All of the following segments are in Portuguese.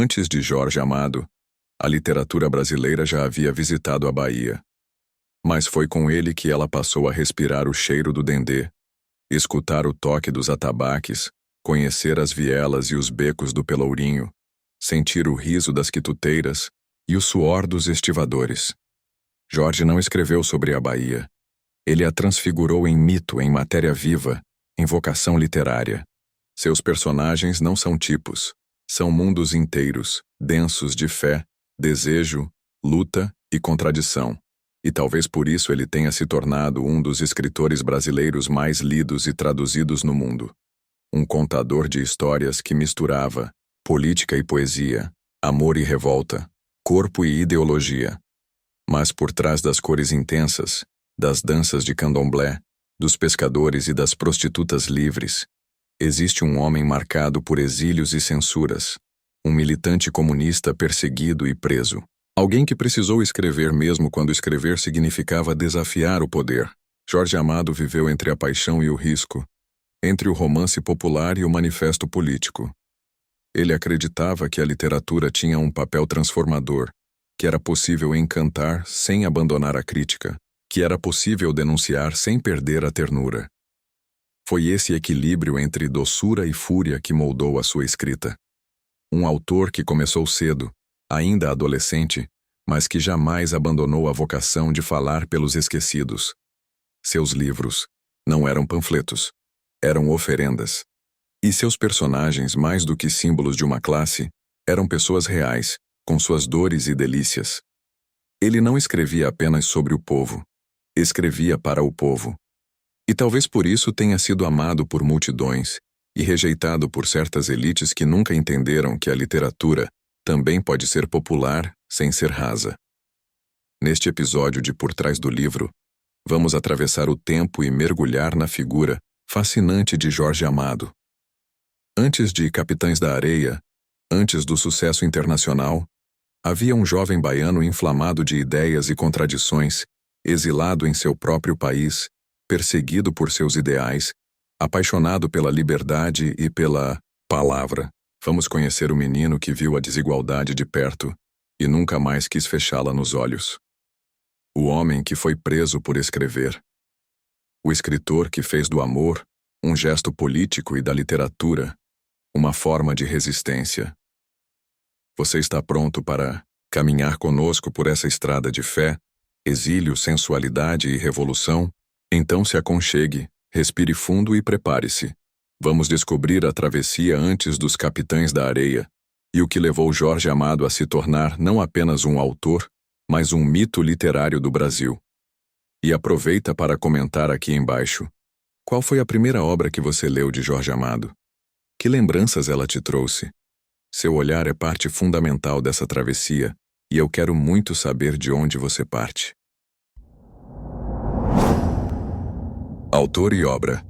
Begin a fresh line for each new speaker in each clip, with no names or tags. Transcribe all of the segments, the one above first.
Antes de Jorge Amado, a literatura brasileira já havia visitado a Bahia. Mas foi com ele que ela passou a respirar o cheiro do dendê, escutar o toque dos atabaques, conhecer as vielas e os becos do Pelourinho, sentir o riso das quituteiras e o suor dos estivadores. Jorge não escreveu sobre a Bahia. Ele a transfigurou em mito, em matéria viva, em vocação literária. Seus personagens não são tipos, são mundos inteiros, densos de fé, desejo, luta e contradição. E talvez por isso ele tenha se tornado um dos escritores brasileiros mais lidos e traduzidos no mundo. Um contador de histórias que misturava política e poesia, amor e revolta, corpo e ideologia. Mas por trás das cores intensas, das danças de candomblé, dos pescadores e das prostitutas livres, existe um homem marcado por exílios e censuras, um militante comunista perseguido e preso. Alguém que precisou escrever mesmo quando escrever significava desafiar o poder. Jorge Amado viveu entre a paixão e o risco, entre o romance popular e o manifesto político. Ele acreditava que a literatura tinha um papel transformador, que era possível encantar sem abandonar a crítica, que era possível denunciar sem perder a ternura. Foi esse equilíbrio entre doçura e fúria que moldou a sua escrita. Um autor que começou cedo, ainda adolescente, mas que jamais abandonou a vocação de falar pelos esquecidos. Seus livros não eram panfletos, eram oferendas. E seus personagens, mais do que símbolos de uma classe, eram pessoas reais, com suas dores e delícias. Ele não escrevia apenas sobre o povo, escrevia para o povo. E talvez por isso tenha sido amado por multidões e rejeitado por certas elites que nunca entenderam que a literatura também pode ser popular sem ser rasa. Neste episódio de Por Trás do Livro, vamos atravessar o tempo e mergulhar na figura fascinante de Jorge Amado. Antes de Capitães da Areia, antes do sucesso internacional, havia um jovem baiano inflamado de ideias e contradições, exilado em seu próprio país, perseguido por seus ideais, apaixonado pela liberdade e pela palavra. Vamos conhecer o menino que viu a desigualdade de perto e nunca mais quis fechá-la nos olhos. O homem que foi preso por escrever. O escritor que fez do amor um gesto político e da literatura uma forma de resistência. Você está pronto para caminhar conosco por essa estrada de fé, exílio, sensualidade e revolução? Então se aconchegue, respire fundo e prepare-se. Vamos descobrir a travessia antes dos Capitães da Areia e o que levou Jorge Amado a se tornar não apenas um autor, mas um mito literário do Brasil. E aproveita para comentar aqui embaixo. Qual foi a primeira obra que você leu de Jorge Amado? Que lembranças ela te trouxe? Seu olhar é parte fundamental dessa travessia e eu quero muito saber de onde você parte. Autor e obra.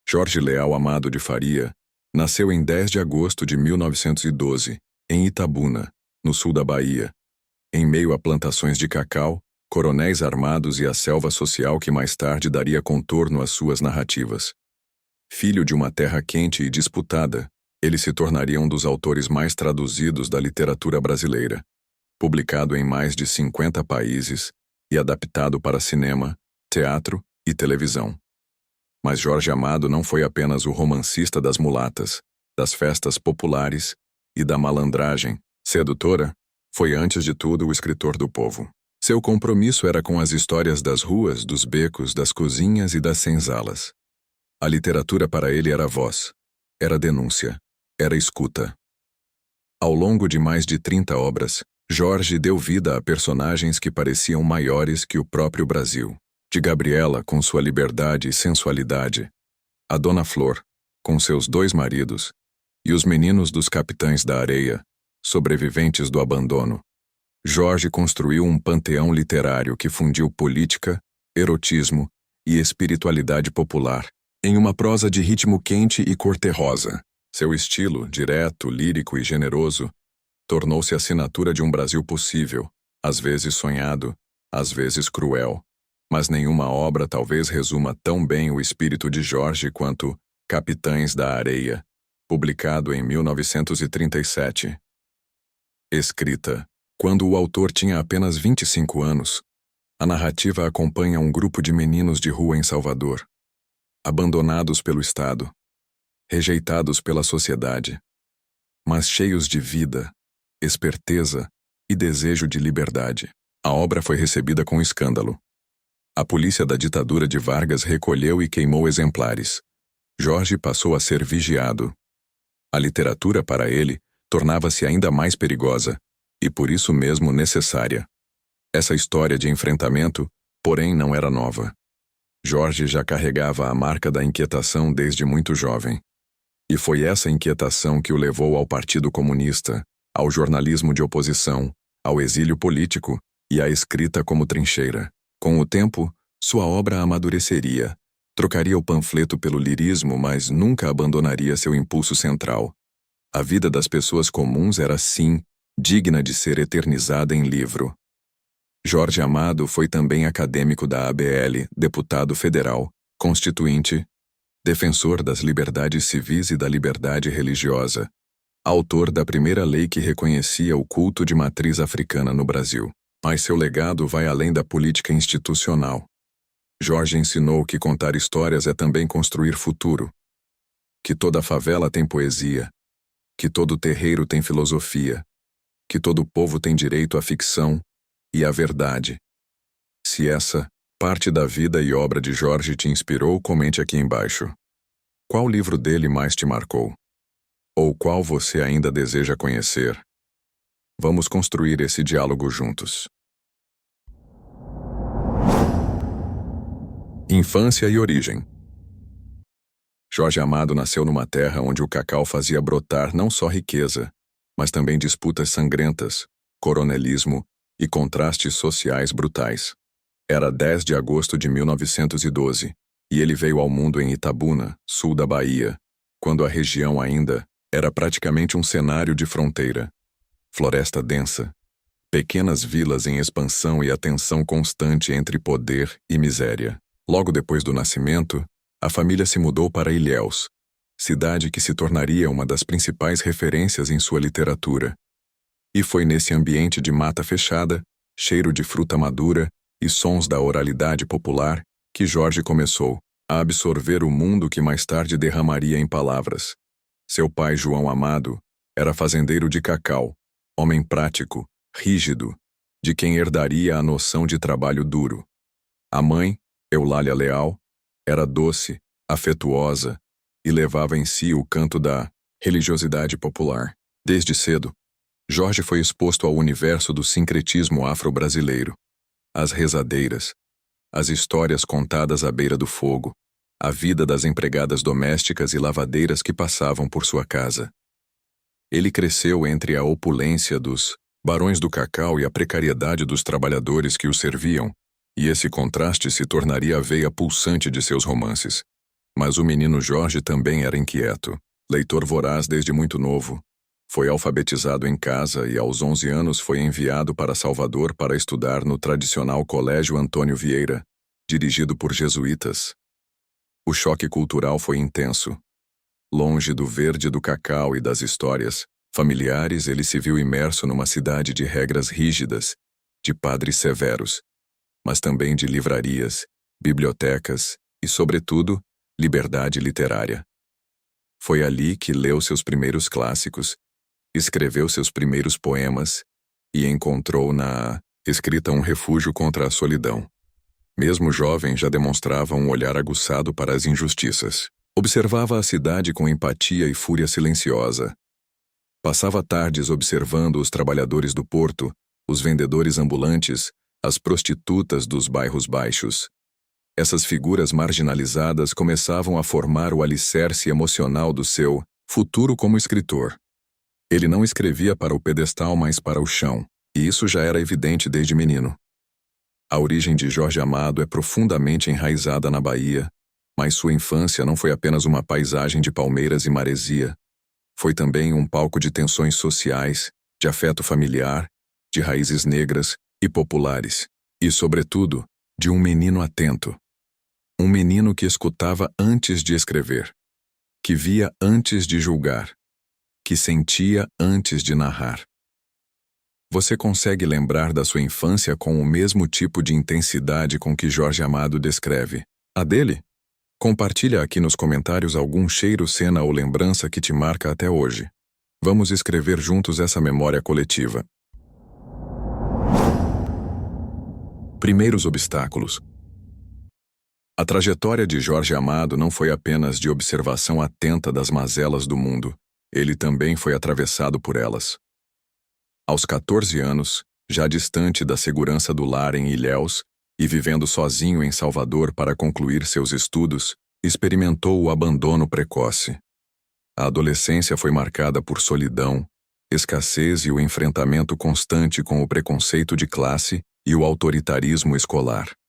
Jorge Leal Amado de Faria nasceu em 10 de agosto de 1912, em Itabuna, no sul da Bahia, em meio a plantações de cacau, coronéis armados e a selva social que mais tarde daria contorno às suas narrativas. Filho de uma terra quente e disputada, ele se tornaria um dos autores mais traduzidos da literatura brasileira, publicado em mais de 50 países e adaptado para cinema, teatro e televisão. Mas Jorge Amado não foi apenas o romancista das mulatas, das festas populares e da malandragem sedutora, foi antes de tudo o escritor do povo. Seu compromisso era com as histórias das ruas, dos becos, das cozinhas e das senzalas. A literatura para ele era voz, era denúncia, era escuta. Ao longo de mais de 30 obras, Jorge deu vida a personagens que pareciam maiores que o próprio Brasil. De Gabriela, com sua liberdade e sensualidade, a Dona Flor, com seus 2 maridos, e os meninos dos Capitães da Areia, sobreviventes do abandono. Jorge construiu um panteão literário que fundiu política, erotismo e espiritualidade popular, em uma prosa de ritmo quente e cor-de-rosa. Seu estilo, direto, lírico e generoso, tornou-se a assinatura de um Brasil possível, às vezes sonhado, às vezes cruel. Mas nenhuma obra talvez resuma tão bem o espírito de Jorge quanto Capitães da Areia, publicado em 1937. Escrita quando o autor tinha apenas 25 anos, a narrativa acompanha um grupo de meninos de rua em Salvador, abandonados pelo Estado, rejeitados pela sociedade, mas cheios de vida, esperteza e desejo de liberdade. A obra foi recebida com escândalo. A polícia da ditadura de Vargas recolheu e queimou exemplares. Jorge passou a ser vigiado. A literatura, para ele, tornava-se ainda mais perigosa, e por isso mesmo necessária. Essa história de enfrentamento, porém, não era nova. Jorge já carregava a marca da inquietação desde muito jovem. E foi essa inquietação que o levou ao Partido Comunista, ao jornalismo de oposição, ao exílio político e à escrita como trincheira. Com o tempo, sua obra amadureceria, trocaria o panfleto pelo lirismo, mas nunca abandonaria seu impulso central. A vida das pessoas comuns era, sim, digna de ser eternizada em livro. Jorge Amado foi também acadêmico da ABL, deputado federal, constituinte, defensor das liberdades civis e da liberdade religiosa, autor da primeira lei que reconhecia o culto de matriz africana no Brasil. Mas seu legado vai além da política institucional. Jorge ensinou que contar histórias é também construir futuro, que toda favela tem poesia, que todo terreiro tem filosofia, que todo povo tem direito à ficção e à verdade. Se essa parte da vida e obra de Jorge te inspirou, comente aqui embaixo. Qual livro dele mais te marcou? Ou qual você ainda deseja conhecer? Vamos construir esse diálogo juntos. Infância e origem. Jorge Amado nasceu numa terra onde o cacau fazia brotar não só riqueza, mas também disputas sangrentas, coronelismo e contrastes sociais brutais. Era 10 de agosto de 1912, e ele veio ao mundo em Itabuna, sul da Bahia, quando a região ainda era praticamente um cenário de fronteira. Floresta densa, pequenas vilas em expansão e a tensão constante entre poder e miséria. Logo depois do nascimento, a família se mudou para Ilhéus, cidade que se tornaria uma das principais referências em sua literatura. E foi nesse ambiente de mata fechada, cheiro de fruta madura e sons da oralidade popular que Jorge começou a absorver o mundo que mais tarde derramaria em palavras. Seu pai, João Amado, era fazendeiro de cacau, homem prático, rígido, de quem herdaria a noção de trabalho duro. A mãe, Eulália Leal, era doce, afetuosa e levava em si o canto da religiosidade popular. Desde cedo, Jorge foi exposto ao universo do sincretismo afro-brasileiro. As rezadeiras, as histórias contadas à beira do fogo, a vida das empregadas domésticas e lavadeiras que passavam por sua casa. Ele cresceu entre a opulência dos barões do cacau e a precariedade dos trabalhadores que o serviam, e esse contraste se tornaria a veia pulsante de seus romances. Mas o menino Jorge também era inquieto, leitor voraz desde muito novo. Foi alfabetizado em casa e aos 11 anos foi enviado para Salvador para estudar no tradicional Colégio Antônio Vieira, dirigido por jesuítas. O choque cultural foi intenso. Longe do verde do cacau e das histórias familiares, ele se viu imerso numa cidade de regras rígidas, de padres severos, mas também de livrarias, bibliotecas e, sobretudo, liberdade literária. Foi ali que leu seus primeiros clássicos, escreveu seus primeiros poemas e encontrou na escrita um refúgio contra a solidão. Mesmo jovem, já demonstrava um olhar aguçado para as injustiças. Observava a cidade com empatia e fúria silenciosa. Passava tardes observando os trabalhadores do porto, os vendedores ambulantes, as prostitutas dos bairros baixos. Essas figuras marginalizadas começavam a formar o alicerce emocional do seu futuro como escritor. Ele não escrevia para o pedestal, mas para o chão, e isso já era evidente desde menino. A origem de Jorge Amado é profundamente enraizada na Bahia, mas sua infância não foi apenas uma paisagem de palmeiras e maresia. Foi também um palco de tensões sociais, de afeto familiar, de raízes negras e populares, e, sobretudo, de um menino atento. Um menino que escutava antes de escrever, que via antes de julgar, que sentia antes de narrar. Você consegue lembrar da sua infância com o mesmo tipo de intensidade com que Jorge Amado descreve a dele? Compartilha aqui nos comentários algum cheiro, cena ou lembrança que te marca até hoje. Vamos escrever juntos essa memória coletiva. Primeiros obstáculos. A trajetória de Jorge Amado não foi apenas de observação atenta das mazelas do mundo, ele também foi atravessado por elas. Aos 14 anos, já distante da segurança do lar em Ilhéus e vivendo sozinho em Salvador para concluir seus estudos, experimentou o abandono precoce. A adolescência foi marcada por solidão, escassez e o enfrentamento constante com o preconceito de classe e o autoritarismo escolar.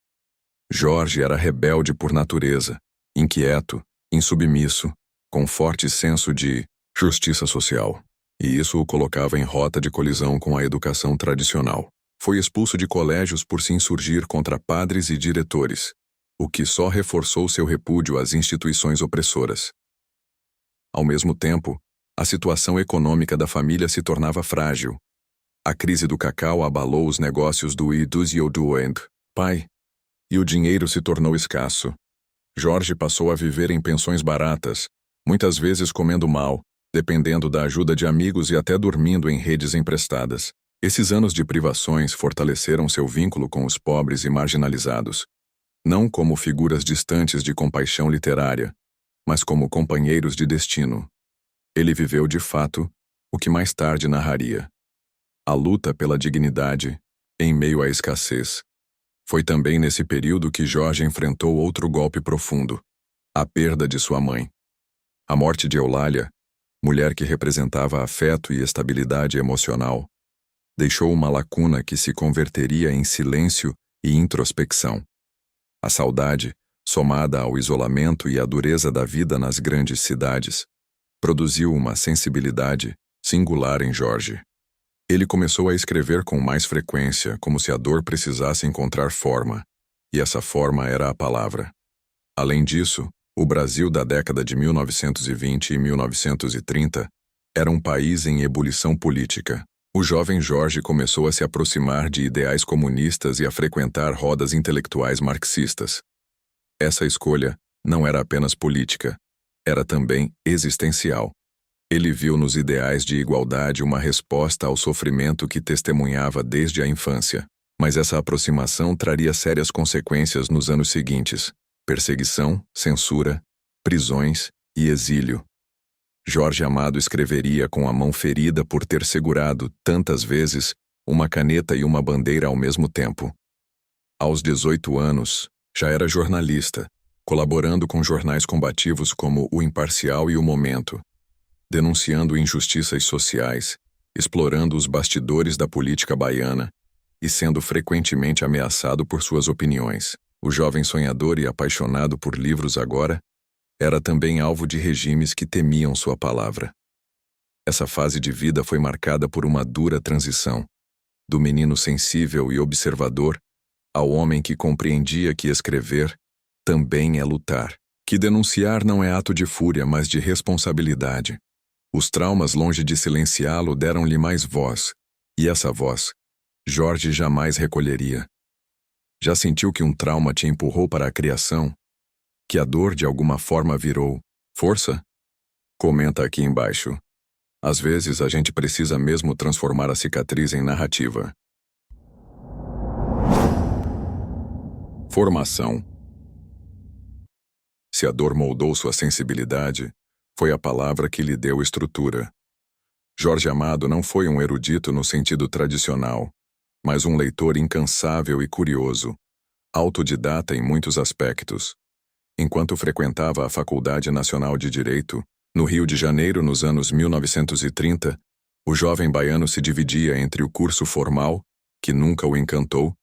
Jorge era rebelde por natureza, inquieto, insubmisso, com forte senso de justiça social, e isso o colocava em rota de colisão com a educação tradicional. Foi expulso de colégios por se insurgir contra padres e diretores, o que só reforçou seu repúdio às instituições opressoras. Ao mesmo tempo, a situação econômica da família se tornava frágil. A crise do cacau abalou os negócios do Iduizio and pai, e o dinheiro se tornou escasso. Jorge passou a viver em pensões baratas, muitas vezes comendo mal, dependendo da ajuda de amigos e até dormindo em redes emprestadas. Esses anos de privações fortaleceram seu vínculo com os pobres e marginalizados, não como figuras distantes de compaixão literária, mas como companheiros de destino. Ele viveu de fato o que mais tarde narraria: a luta pela dignidade em meio à escassez. Foi também nesse período que Jorge enfrentou outro golpe profundo: a perda de sua mãe. A morte de Eulália, mulher que representava afeto e estabilidade emocional, deixou uma lacuna que se converteria em silêncio e introspecção. A saudade, somada ao isolamento e à dureza da vida nas grandes cidades, produziu uma sensibilidade singular em Jorge. Ele começou a escrever com mais frequência, como se a dor precisasse encontrar forma, e essa forma era a palavra. Além disso, o Brasil da década de 1920 e 1930 era um país em ebulição política. O jovem Jorge começou a se aproximar de ideais comunistas e a frequentar rodas intelectuais marxistas. Essa escolha não era apenas política, era também existencial. Ele viu nos ideais de igualdade uma resposta ao sofrimento que testemunhava desde a infância. Mas essa aproximação traria sérias consequências nos anos seguintes: perseguição, censura, prisões e exílio. Jorge Amado escreveria com a mão ferida por ter segurado, tantas vezes, uma caneta e uma bandeira ao mesmo tempo. Aos 18 anos, já era jornalista, colaborando com jornais combativos como O Imparcial e O Momento, denunciando injustiças sociais, explorando os bastidores da política baiana e sendo frequentemente ameaçado por suas opiniões. O jovem sonhador e apaixonado por livros agora era também alvo de regimes que temiam sua palavra. Essa fase de vida foi marcada por uma dura transição, do menino sensível e observador ao homem que compreendia que escrever também é lutar, que denunciar não é ato de fúria, mas de responsabilidade. Os traumas, longe de silenciá-lo, deram-lhe mais voz, e essa voz Jorge jamais recolheria. Já sentiu que um trauma te empurrou para a criação? Que a dor de alguma forma virou força? Comenta aqui embaixo. Às vezes a gente precisa mesmo transformar a cicatriz em narrativa. Formação. Se a dor moldou sua sensibilidade, foi a palavra que lhe deu estrutura. Jorge Amado não foi um erudito no sentido tradicional, mas um leitor incansável e curioso, autodidata em muitos aspectos. Enquanto frequentava a Faculdade Nacional de Direito, no Rio de Janeiro nos anos 1930, o jovem baiano se dividia entre o curso formal, que nunca o encantou,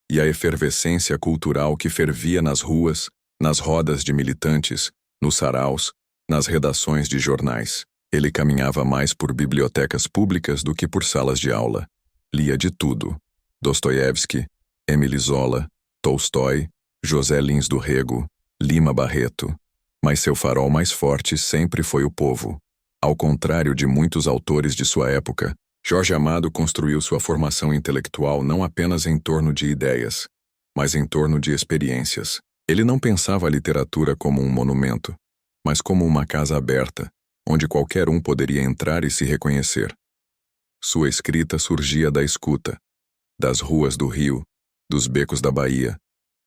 e a efervescência cultural que fervia nas ruas, nas rodas de militantes, nos saraus, nas redações de jornais. Ele caminhava mais por bibliotecas públicas do que por salas de aula. Lia de tudo: Dostoiévski, Émile Zola, Tolstói, José Lins do Rego, Lima Barreto. Mas seu farol mais forte sempre foi o povo. Ao contrário de muitos autores de sua época, Jorge Amado construiu sua formação intelectual não apenas em torno de ideias, mas em torno de experiências. Ele não pensava a literatura como um monumento, mas como uma casa aberta, onde qualquer um poderia entrar e se reconhecer. Sua escrita surgia da escuta, das ruas do Rio, dos becos da Bahia,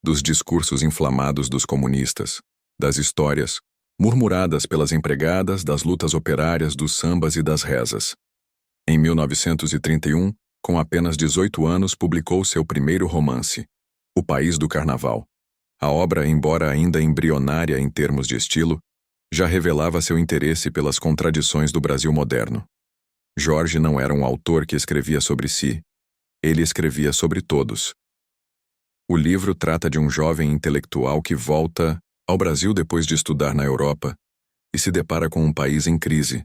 dos discursos inflamados dos comunistas, das histórias, murmuradas pelas empregadas, das lutas operárias, dos sambas e das rezas. Em 1931, com apenas 18 anos, publicou seu primeiro romance, O País do Carnaval. A obra, embora ainda embrionária em termos de estilo, já revelava seu interesse pelas contradições do Brasil moderno. Jorge não era um autor que escrevia sobre si, ele escrevia sobre todos. O livro trata de um jovem intelectual que volta ao Brasil depois de estudar na Europa e se depara com um país em crise,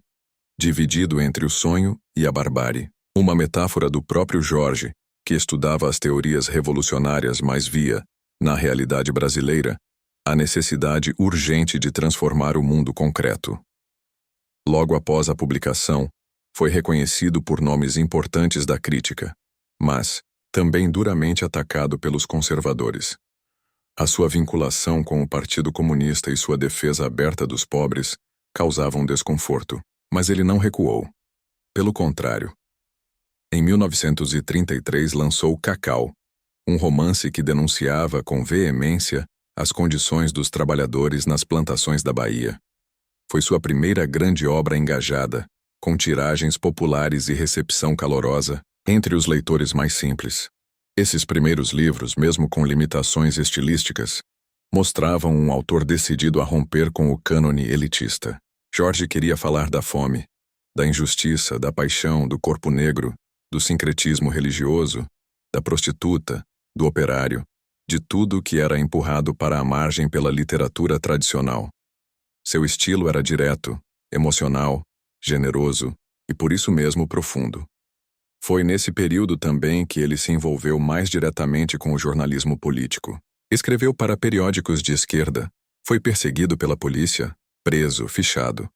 dividido entre o sonho e a barbárie. Uma metáfora do próprio Jorge, que estudava as teorias revolucionárias, mas via, na realidade brasileira, a necessidade urgente de transformar o mundo concreto. Logo após a publicação, foi reconhecido por nomes importantes da crítica, mas também duramente atacado pelos conservadores. A sua vinculação com o Partido Comunista e sua defesa aberta dos pobres causavam desconforto, mas ele não recuou. Pelo contrário, em 1933 lançou Cacau, um romance que denunciava com veemência as condições dos trabalhadores nas plantações da Bahia. Foi sua primeira grande obra engajada, com tiragens populares e recepção calorosa entre os leitores mais simples. Esses primeiros livros, mesmo com limitações estilísticas, mostravam um autor decidido a romper com o cânone elitista. Jorge queria falar da fome, da injustiça, da paixão, do corpo negro, do sincretismo religioso, da prostituta, do operário, de tudo que era empurrado para a margem pela literatura tradicional. Seu estilo era direto, emocional, generoso e por isso mesmo profundo. Foi nesse período também que ele se envolveu mais diretamente com o jornalismo político. Escreveu para periódicos de esquerda, foi perseguido pela polícia, preso, fichado.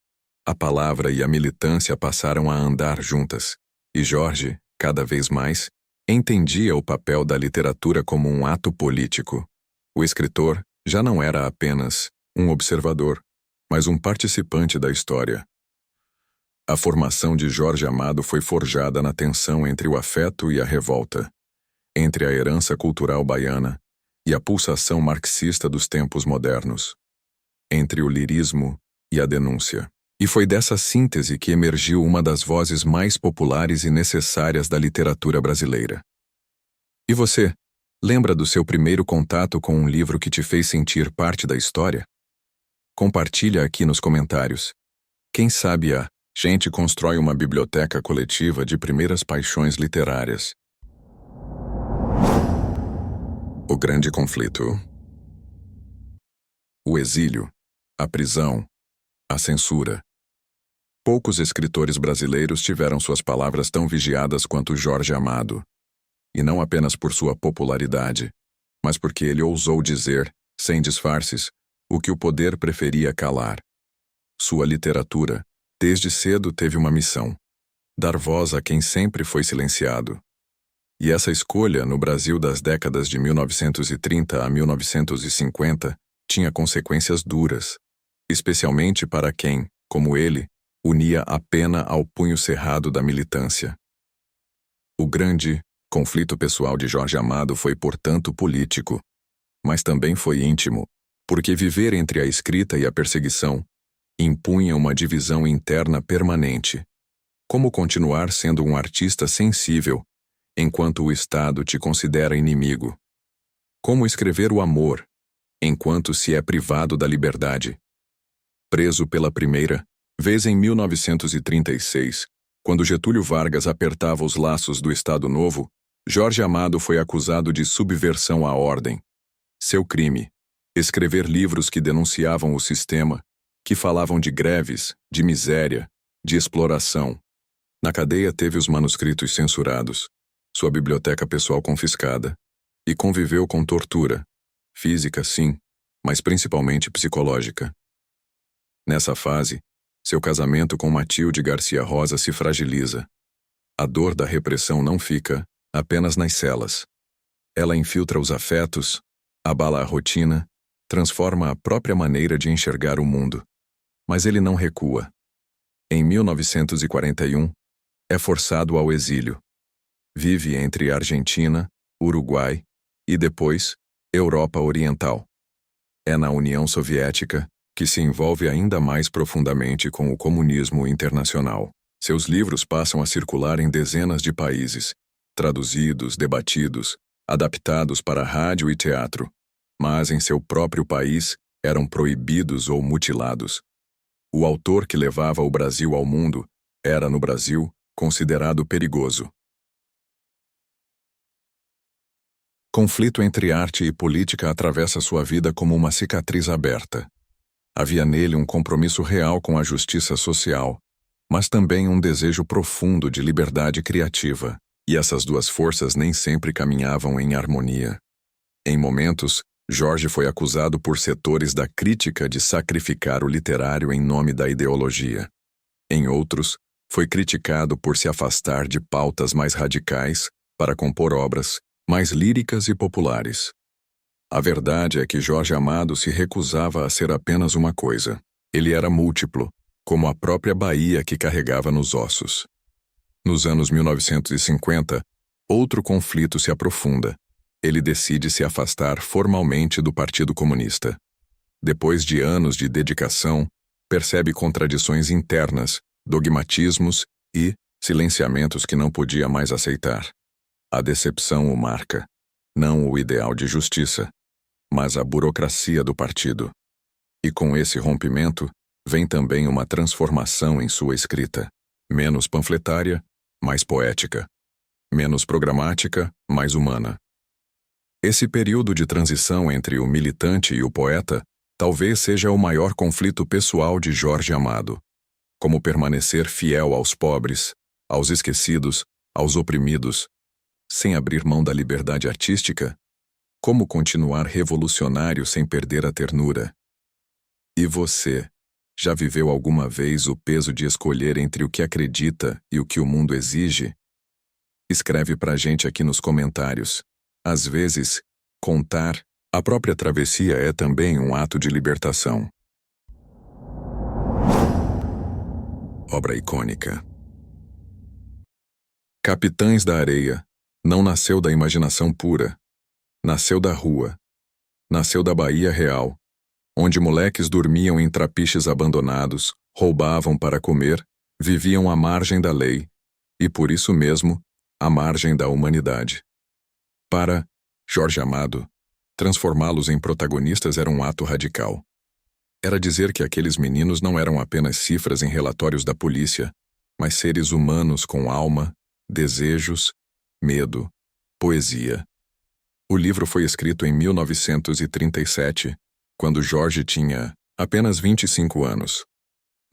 A palavra e a militância passaram a andar juntas, e Jorge, cada vez mais, entendia o papel da literatura como um ato político. O escritor já não era apenas um observador, mas um participante da história. A formação de Jorge Amado foi forjada na tensão entre o afeto e a revolta, entre a herança cultural baiana e a pulsação marxista dos tempos modernos, entre o lirismo e a denúncia. E foi dessa síntese que emergiu uma das vozes mais populares e necessárias da literatura brasileira. E você, lembra do seu primeiro contato com um livro que te fez sentir parte da história? Compartilha aqui nos comentários. Quem sabe a gente constrói uma biblioteca coletiva de primeiras paixões literárias. O grande conflito. O exílio, a prisão, a censura. Poucos escritores brasileiros tiveram suas palavras tão vigiadas quanto Jorge Amado. E não apenas por sua popularidade, mas porque ele ousou dizer, sem disfarces, o que o poder preferia calar. Sua literatura, desde cedo, teve uma missão: dar voz a quem sempre foi silenciado. E essa escolha, no Brasil das décadas de 1930 a 1950, tinha consequências duras, especialmente para quem, como ele, unia a pena ao punho cerrado da militância. O grande conflito pessoal de Jorge Amado foi, portanto, político, mas também foi íntimo, porque viver entre a escrita e a perseguição impunha uma divisão interna permanente. Como continuar sendo um artista sensível, enquanto o Estado te considera inimigo? Como escrever o amor, enquanto se é privado da liberdade? Preso pela primeira vez em 1936, quando Getúlio Vargas apertava os laços do Estado Novo, Jorge Amado foi acusado de subversão à ordem. Seu crime: escrever livros que denunciavam o sistema, que falavam de greves, de miséria, de exploração. Na cadeia teve os manuscritos censurados, sua biblioteca pessoal confiscada, e conviveu com tortura, física sim, mas principalmente psicológica. Nessa fase, seu casamento com Matilde Garcia Rosa se fragiliza. A dor da repressão não fica apenas nas celas. Ela infiltra os afetos, abala a rotina, transforma a própria maneira de enxergar o mundo. Mas ele não recua. Em 1941, é forçado ao exílio. Vive entre Argentina, Uruguai e depois Europa Oriental. É na União Soviética que se envolve ainda mais profundamente com o comunismo internacional. Seus livros passam a circular em dezenas de países, traduzidos, debatidos, adaptados para rádio e teatro, mas em seu próprio país eram proibidos ou mutilados. O autor que levava o Brasil ao mundo era, no Brasil, considerado perigoso. Conflito entre arte e política atravessa sua vida como uma cicatriz aberta. Havia nele um compromisso real com a justiça social, mas também um desejo profundo de liberdade criativa, e essas duas forças nem sempre caminhavam em harmonia. Em momentos, Jorge foi acusado por setores da crítica de sacrificar o literário em nome da ideologia. Em outros, foi criticado por se afastar de pautas mais radicais para compor obras mais líricas e populares. A verdade é que Jorge Amado se recusava a ser apenas uma coisa. Ele era múltiplo, como a própria Bahia que carregava nos ossos. Nos anos 1950, outro conflito se aprofunda. Ele decide se afastar formalmente do Partido Comunista. Depois de anos de dedicação, percebe contradições internas, dogmatismos e silenciamentos que não podia mais aceitar. A decepção o marca, não o ideal de justiça, mas a burocracia do partido. E com esse rompimento, vem também uma transformação em sua escrita. Menos panfletária, mais poética. Menos programática, mais humana. Esse período de transição entre o militante e o poeta talvez seja o maior conflito pessoal de Jorge Amado. Como permanecer fiel aos pobres, aos esquecidos, aos oprimidos, sem abrir mão da liberdade artística? Como continuar revolucionário sem perder a ternura? E você, já viveu alguma vez o peso de escolher entre o que acredita e o que o mundo exige? Escreve pra gente aqui nos comentários. Às vezes, contar a própria travessia é também um ato de libertação. Obra icônica. Capitães da Areia não nasceu da imaginação pura. Nasceu da rua. Nasceu da Bahia Real, onde moleques dormiam em trapiches abandonados, roubavam para comer, viviam à margem da lei, e por isso mesmo, à margem da humanidade. Para Jorge Amado, transformá-los em protagonistas era um ato radical. Era dizer que aqueles meninos não eram apenas cifras em relatórios da polícia, mas seres humanos com alma, desejos, medo, poesia. O livro foi escrito em 1937, quando Jorge tinha apenas 25 anos,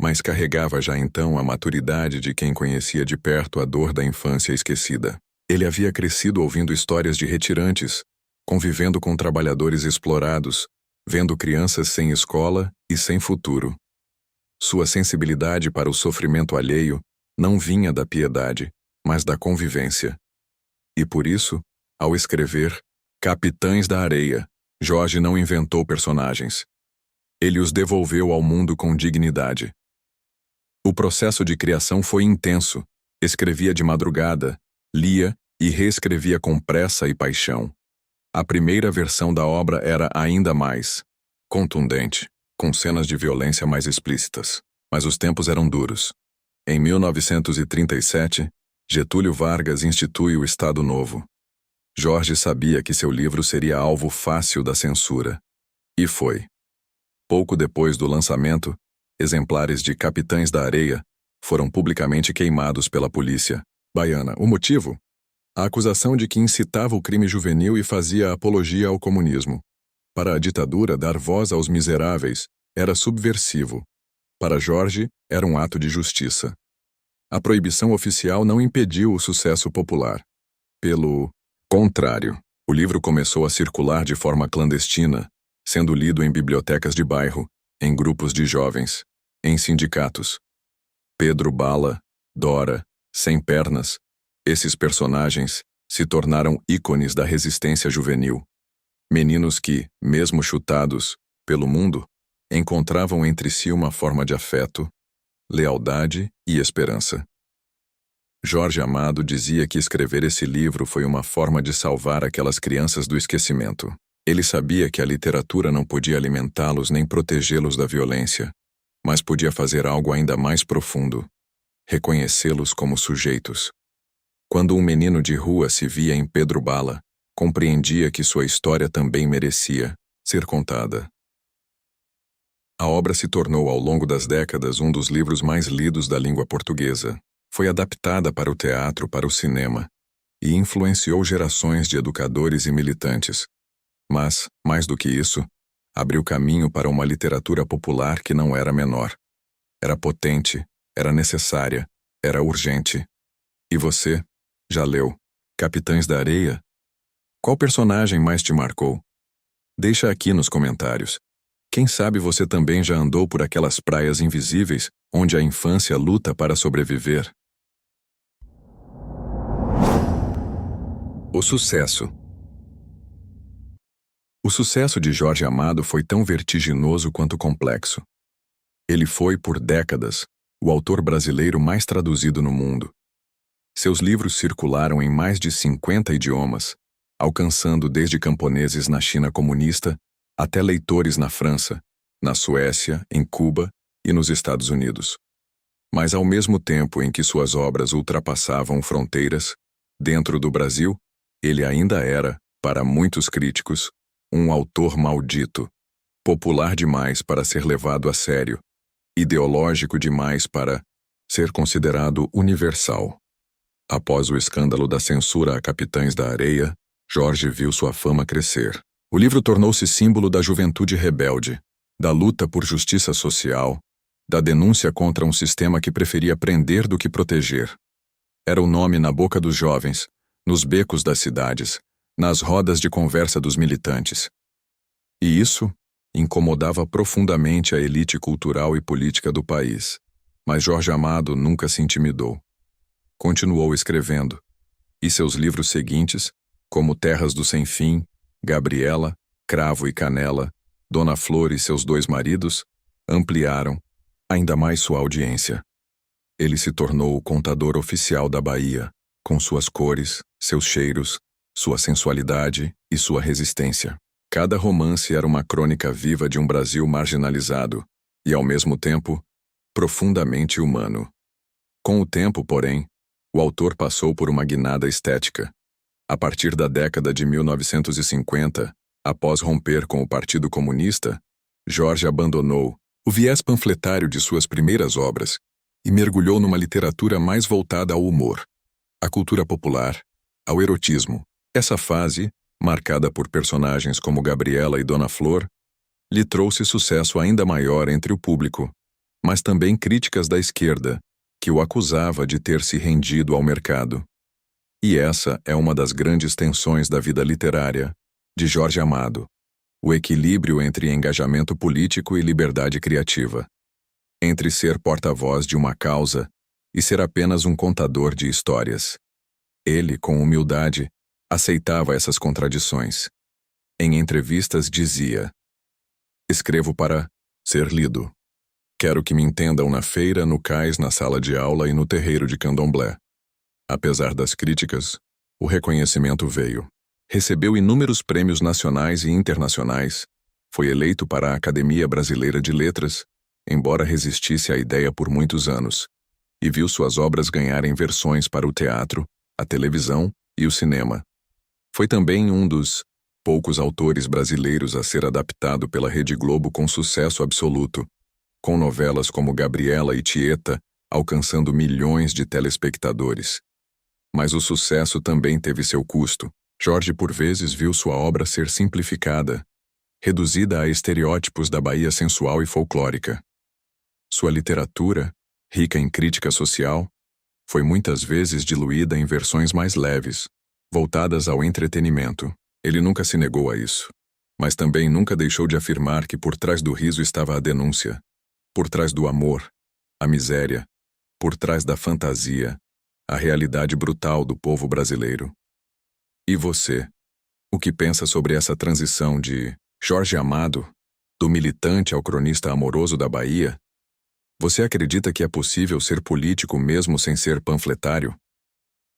mas carregava já então a maturidade de quem conhecia de perto a dor da infância esquecida. Ele havia crescido ouvindo histórias de retirantes, convivendo com trabalhadores explorados, vendo crianças sem escola e sem futuro. Sua sensibilidade para o sofrimento alheio não vinha da piedade, mas da convivência. E por isso, ao escrever Capitães da Areia, Jorge não inventou personagens. Ele os devolveu ao mundo com dignidade. O processo de criação foi intenso. Escrevia de madrugada, lia e reescrevia com pressa e paixão. A primeira versão da obra era ainda mais contundente, com cenas de violência mais explícitas. Mas os tempos eram duros. Em 1937, Getúlio Vargas institui o Estado Novo. Jorge sabia que seu livro seria alvo fácil da censura. E foi. Pouco depois do lançamento, exemplares de Capitães da Areia foram publicamente queimados pela polícia baiana. O motivo? A acusação de que incitava o crime juvenil e fazia apologia ao comunismo. Para a ditadura, dar voz aos miseráveis era subversivo. Para Jorge, era um ato de justiça. A proibição oficial não impediu o sucesso popular. Pelo contrário, o livro começou a circular de forma clandestina, sendo lido em bibliotecas de bairro, em grupos de jovens. em sindicatos. Pedro Bala, Dora, Sem Pernas, esses personagens se tornaram ícones da resistência juvenil. Meninos que, mesmo chutados pelo mundo, encontravam entre si uma forma de afeto, lealdade e esperança. Jorge Amado dizia que escrever esse livro foi uma forma de salvar aquelas crianças do esquecimento. Ele sabia que a literatura não podia alimentá-los nem protegê-los da violência, mas podia fazer algo ainda mais profundo: reconhecê-los como sujeitos. Quando um menino de rua se via em Pedro Bala, compreendia que sua história também merecia ser contada. A obra se tornou, ao longo das décadas, um dos livros mais lidos da língua portuguesa. Foi adaptada para o teatro, para o cinema, e influenciou gerações de educadores e militantes. Mas, mais do que isso, abriu caminho para uma literatura popular que não era menor. Era potente, era necessária, era urgente. E você, já leu Capitães da Areia? Qual personagem mais te marcou? Deixa aqui nos comentários. Quem sabe você também já andou por aquelas praias invisíveis onde a infância luta para sobreviver? O sucesso. O sucesso de Jorge Amado foi tão vertiginoso quanto complexo. Ele foi, por décadas, o autor brasileiro mais traduzido no mundo. Seus livros circularam em mais de 50 idiomas, alcançando desde camponeses na China comunista até leitores na França, na Suécia, em Cuba e nos Estados Unidos. Mas ao mesmo tempo em que suas obras ultrapassavam fronteiras, dentro do Brasil, ele ainda era, para muitos críticos, um autor maldito, popular demais para ser levado a sério, ideológico demais para ser considerado universal. Após o escândalo da censura a Capitães da Areia, Jorge viu sua fama crescer. O livro tornou-se símbolo da juventude rebelde, da luta por justiça social, da denúncia contra um sistema que preferia prender do que proteger. Era o nome na boca dos jovens, nos becos das cidades, nas rodas de conversa dos militantes. E isso incomodava profundamente a elite cultural e política do país. Mas Jorge Amado nunca se intimidou. Continuou escrevendo, e seus livros seguintes, como Terras do Sem Fim, Gabriela, Cravo e Canela, Dona Flor e seus dois maridos, ampliaram ainda mais sua audiência. Ele se tornou o contador oficial da Bahia, com suas cores, seus cheiros, sua sensualidade e sua resistência. Cada romance era uma crônica viva de um Brasil marginalizado e, ao mesmo tempo, profundamente humano. Com o tempo, porém, o autor passou por uma guinada estética. A partir da década de 1950, após romper com o Partido Comunista, Jorge abandonou o viés panfletário de suas primeiras obras e mergulhou numa literatura mais voltada ao humor, à cultura popular, ao erotismo. Essa fase, marcada por personagens como Gabriela e Dona Flor, lhe trouxe sucesso ainda maior entre o público, mas também críticas da esquerda, que o acusava de ter se rendido ao mercado. E essa é uma das grandes tensões da vida literária de Jorge Amado: o equilíbrio entre engajamento político e liberdade criativa, entre ser porta-voz de uma causa e ser apenas um contador de histórias. Ele, com humildade, aceitava essas contradições. Em entrevistas dizia: escrevo para ser lido. Quero que me entendam na feira, no cais, na sala de aula e no terreiro de candomblé. Apesar das críticas, o reconhecimento veio. Recebeu inúmeros prêmios nacionais e internacionais, foi eleito para a Academia Brasileira de Letras, embora resistisse à ideia por muitos anos, e viu suas obras ganharem versões para o teatro, a televisão e o cinema. Foi também um dos poucos autores brasileiros a ser adaptado pela Rede Globo com sucesso absoluto, com novelas como Gabriela e Tieta alcançando milhões de telespectadores. Mas o sucesso também teve seu custo. Jorge por vezes viu sua obra ser simplificada, reduzida a estereótipos da Bahia sensual e folclórica. Sua literatura, rica em crítica social, foi muitas vezes diluída em versões mais leves, voltadas ao entretenimento. Ele nunca se negou a isso, mas também nunca deixou de afirmar que por trás do riso estava a denúncia. Por trás do amor, a miséria, por trás da fantasia, a realidade brutal do povo brasileiro. E você, o que pensa sobre essa transição de Jorge Amado, do militante ao cronista amoroso da Bahia? Você acredita que é possível ser político mesmo sem ser panfletário?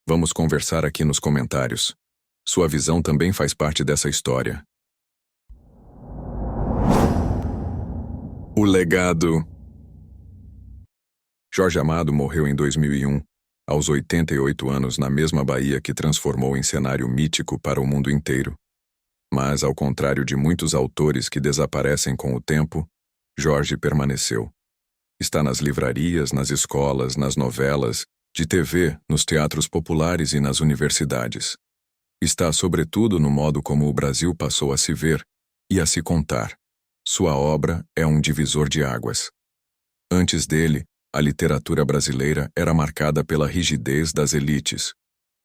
Vamos conversar aqui nos comentários. Sua visão também faz parte dessa história. O legado. Jorge Amado morreu em 2001, aos 88 anos, na mesma Bahia que transformou em cenário mítico para o mundo inteiro. Mas, ao contrário de muitos autores que desaparecem com o tempo, Jorge permaneceu. Está nas livrarias, nas escolas, nas novelas, de TV, nos teatros populares e nas universidades. Está, sobretudo, no modo como o Brasil passou a se ver e a se contar. Sua obra é um divisor de águas. Antes dele, a literatura brasileira era marcada pela rigidez das elites,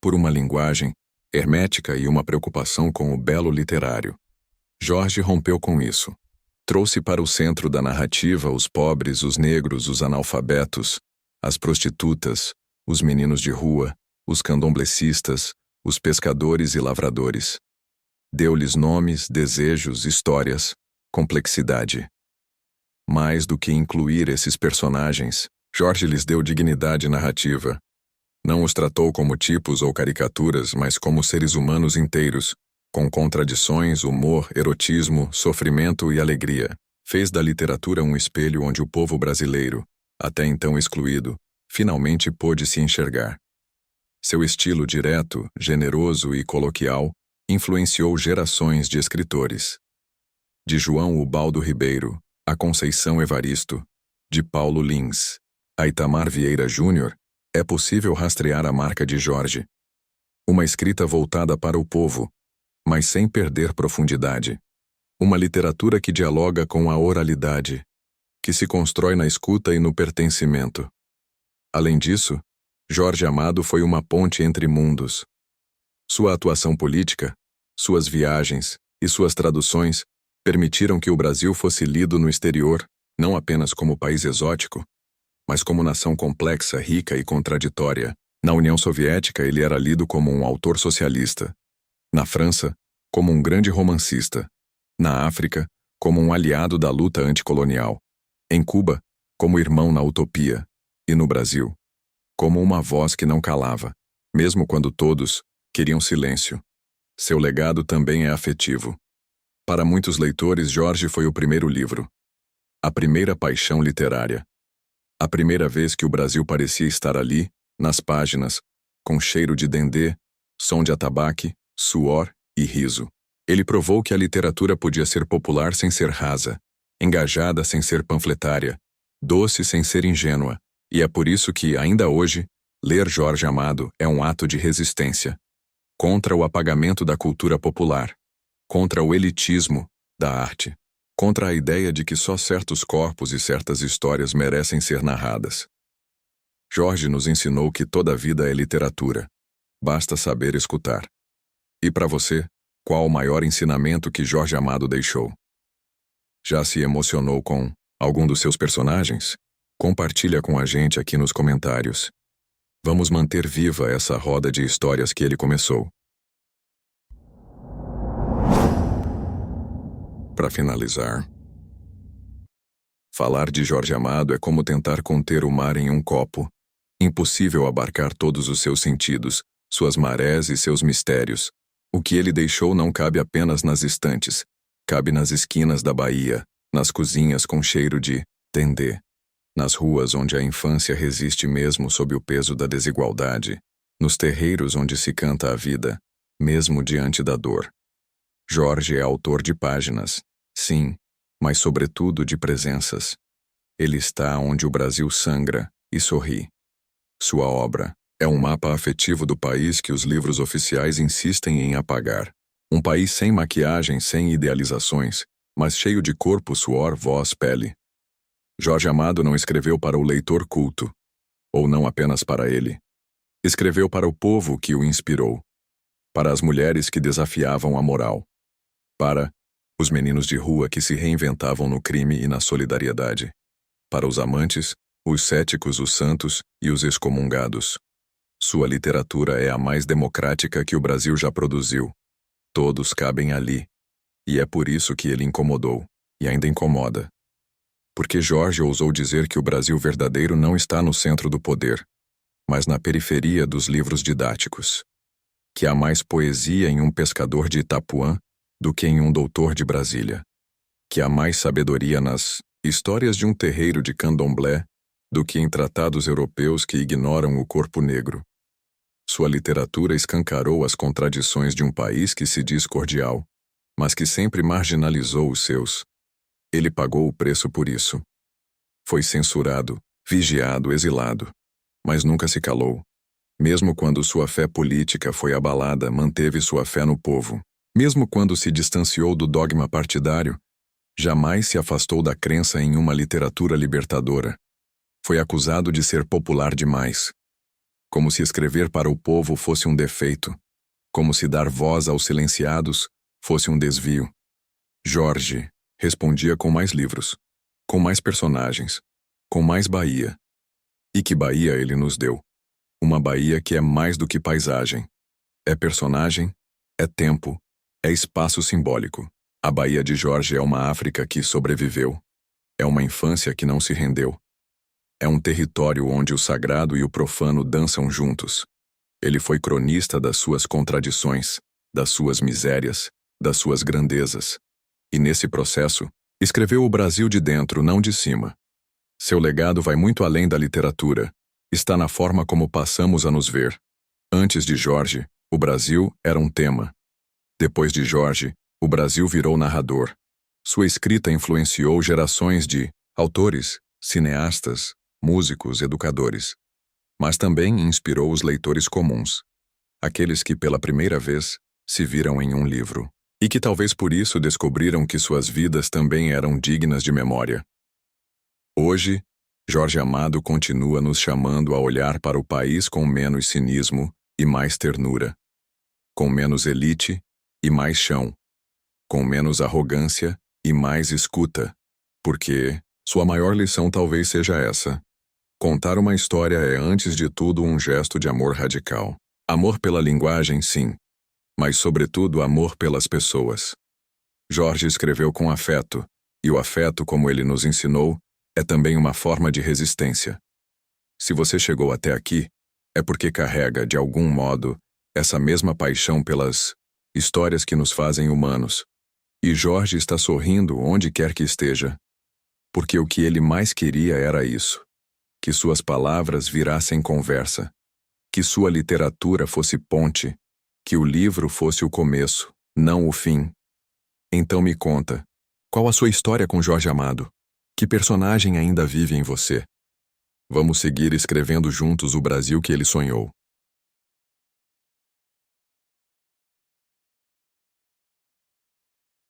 por uma linguagem hermética e uma preocupação com o belo literário. Jorge rompeu com isso. Trouxe para o centro da narrativa os pobres, os negros, os analfabetos, as prostitutas, os meninos de rua, os candomblecistas, os pescadores e lavradores. Deu-lhes nomes, desejos, histórias, complexidade. Mais do que incluir esses personagens, Jorge lhes deu dignidade narrativa. Não os tratou como tipos ou caricaturas, mas como seres humanos inteiros, com contradições, humor, erotismo, sofrimento e alegria. Fez da literatura um espelho onde o povo brasileiro, até então excluído, finalmente pôde se enxergar. Seu estilo direto, generoso e coloquial influenciou gerações de escritores. De João Ubaldo Ribeiro, a Conceição Evaristo, de Paulo Lins, a Itamar Vieira Júnior, é possível rastrear a marca de Jorge. Uma escrita voltada para o povo, mas sem perder profundidade. Uma literatura que dialoga com a oralidade, que se constrói na escuta e no pertencimento. Além disso, Jorge Amado foi uma ponte entre mundos. Sua atuação política, suas viagens e suas traduções permitiram que o Brasil fosse lido no exterior, não apenas como país exótico, mas como nação complexa, rica e contraditória. Na União Soviética, ele era lido como um autor socialista. Na França, como um grande romancista. Na África, como um aliado da luta anticolonial. Em Cuba, como irmão na utopia. E no Brasil, como uma voz que não calava, mesmo quando todos queriam silêncio. Seu legado também é afetivo. Para muitos leitores, Jorge foi o primeiro livro. A primeira paixão literária. A primeira vez que o Brasil parecia estar ali, nas páginas, com cheiro de dendê, som de atabaque, suor e riso. Ele provou que a literatura podia ser popular sem ser rasa, engajada sem ser panfletária, doce sem ser ingênua, e é por isso que, ainda hoje, ler Jorge Amado é um ato de resistência. Contra o apagamento da cultura popular. Contra o elitismo da arte. Contra a ideia de que só certos corpos e certas histórias merecem ser narradas. Jorge nos ensinou que toda vida é literatura. Basta saber escutar. E para você, qual o maior ensinamento que Jorge Amado deixou? Já se emocionou com algum dos seus personagens? Compartilha com a gente aqui nos comentários. Vamos manter viva essa roda de histórias que ele começou. Para finalizar, falar de Jorge Amado é como tentar conter o mar em um copo. Impossível abarcar todos os seus sentidos, suas marés e seus mistérios. O que ele deixou não cabe apenas nas estantes, cabe nas esquinas da Bahia, nas cozinhas com cheiro de dendê, nas ruas onde a infância resiste mesmo sob o peso da desigualdade, nos terreiros onde se canta a vida, mesmo diante da dor. Jorge é autor de páginas, sim, mas sobretudo de presenças. Ele está onde o Brasil sangra e sorri. Sua obra é um mapa afetivo do país que os livros oficiais insistem em apagar. Um país sem maquiagem, sem idealizações, mas cheio de corpo, suor, voz, pele. Jorge Amado não escreveu para o leitor culto, ou não apenas para ele. Escreveu para o povo que o inspirou, para as mulheres que desafiavam a moral, para os meninos de rua que se reinventavam no crime e na solidariedade. para os amantes, os céticos, os santos e os excomungados. Sua literatura é a mais democrática que o Brasil já produziu. Todos cabem ali. E é por isso que ele incomodou, e ainda incomoda. Porque Jorge ousou dizer que o Brasil verdadeiro não está no centro do poder, mas na periferia dos livros didáticos. Que há mais poesia em um pescador de Itapuã do que em um doutor de Brasília. Que há mais sabedoria nas histórias de um terreiro de candomblé do que em tratados europeus que ignoram o corpo negro. Sua literatura escancarou as contradições de um país que se diz cordial, mas que sempre marginalizou os seus. Ele pagou o preço por isso. Foi censurado, vigiado, exilado, mas nunca se calou. Mesmo quando sua fé política foi abalada, manteve sua fé no povo. Mesmo quando se distanciou do dogma partidário, jamais se afastou da crença em uma literatura libertadora. Foi acusado de ser popular demais. Como se escrever para o povo fosse um defeito. Como se dar voz aos silenciados fosse um desvio. Jorge respondia com mais livros, com mais personagens, com mais Bahia. E que Bahia ele nos deu? Uma Bahia que é mais do que paisagem. É personagem, é tempo, é espaço simbólico. A Bahia de Jorge é uma África que sobreviveu. É uma infância que não se rendeu. É um território onde o sagrado e o profano dançam juntos. Ele foi cronista das suas contradições, das suas misérias, das suas grandezas. E nesse processo, escreveu o Brasil de dentro, não de cima. Seu legado vai muito além da literatura. Está na forma como passamos a nos ver. Antes de Jorge, o Brasil era um tema. Depois de Jorge, o Brasil virou narrador. Sua escrita influenciou gerações de autores, cineastas, músicos, educadores. Mas também inspirou os leitores comuns, aqueles que pela primeira vez se viram em um livro, e que talvez por isso descobriram que suas vidas também eram dignas de memória. Hoje, Jorge Amado continua nos chamando a olhar para o país com menos cinismo e mais ternura, com menos elite e mais chão, com menos arrogância e mais escuta, porque sua maior lição talvez seja essa. Contar uma história é, antes de tudo, um gesto de amor radical. Amor pela linguagem, sim, mas, sobretudo, amor pelas pessoas. Jorge escreveu com afeto, e o afeto, como ele nos ensinou, é também uma forma de resistência. Se você chegou até aqui, é porque carrega, de algum modo, essa mesma paixão pelas histórias que nos fazem humanos. E Jorge está sorrindo onde quer que esteja, porque o que ele mais queria era isso. Que suas palavras virassem conversa, que sua literatura fosse ponte, que o livro fosse o começo, não o fim. Então me conta, qual a sua história com Jorge Amado? Que personagem ainda vive em você? Vamos seguir escrevendo juntos o Brasil que ele sonhou.